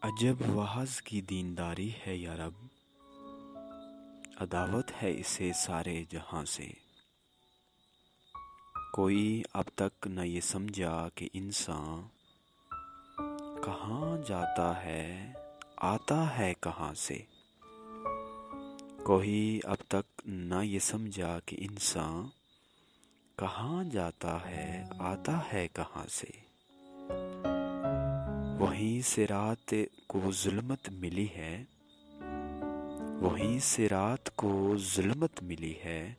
عجب وعظ کی دینداری ہے یا رب، عداوت ہے اسے سارے جہاں سے۔ کوئی اب تک نہ یہ سمجھا کہ انسان کہاں جاتا ہے آتا ہے کہاں سے۔ کوئی اب تک نہ یہ سمجھا کہ انسان کہاں جاتا ہے آتا ہے کہاں سے۔ وہیں سے رات کو ظلمت ملی ہے، وہیں سے رات کو ظلمت ملی ہے،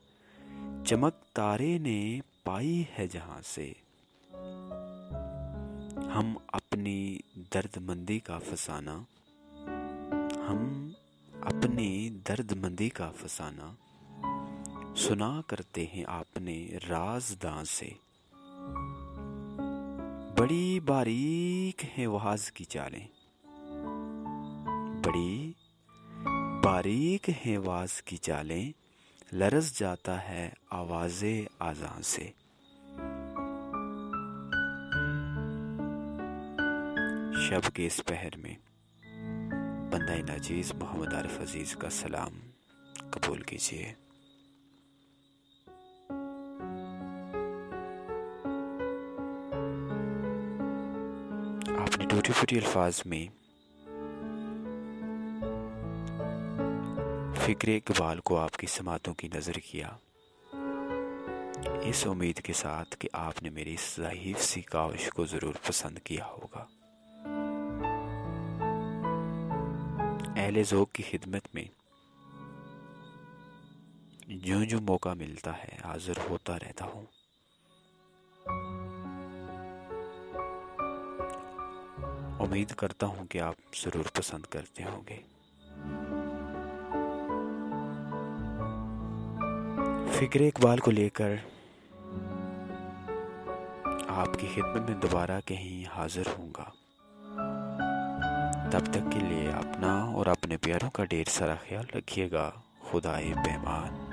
چمک تارے نے پائی ہے جہاں سے۔ ہم اپنی درد مندی کا فسانہ، ہم اپنی درد مندی کا فسانہ سنا کرتے ہیں اپنے رازداں سے۔ بڑی باریک ہیں وعظ کی چالیں، بڑی باریک ہیں وعظ کی چالیں، لرز جاتا ہے آواز اذان سے۔ شب کے اس پہر میں بندہ ناچیز محمد عارف عزیز کا سلام قبول کیجیے۔ آپ نے ٹوٹی پھوٹی الفاظ میں فکر اقبال کو آپ کی سماعتوں کی نظر کیا، اس امید کے ساتھ کہ آپ نے میری اس ضعیف سی کاوش کو ضرور پسند کیا ہوگا۔ اہل ذوق کی خدمت میں جوں جوں موقع ملتا ہے حاضر ہوتا رہتا ہوں۔ امید کرتا ہوں کہ آپ ضرور پسند کرتے ہوں گے۔ فکر اقبال کو لے کر آپ کی خدمت میں دوبارہ کہیں حاضر ہوں گا۔ تب تک کے لیے اپنا اور اپنے پیاروں کا ڈھیر سارا خیال رکھیے گا۔ خدائے پہمان۔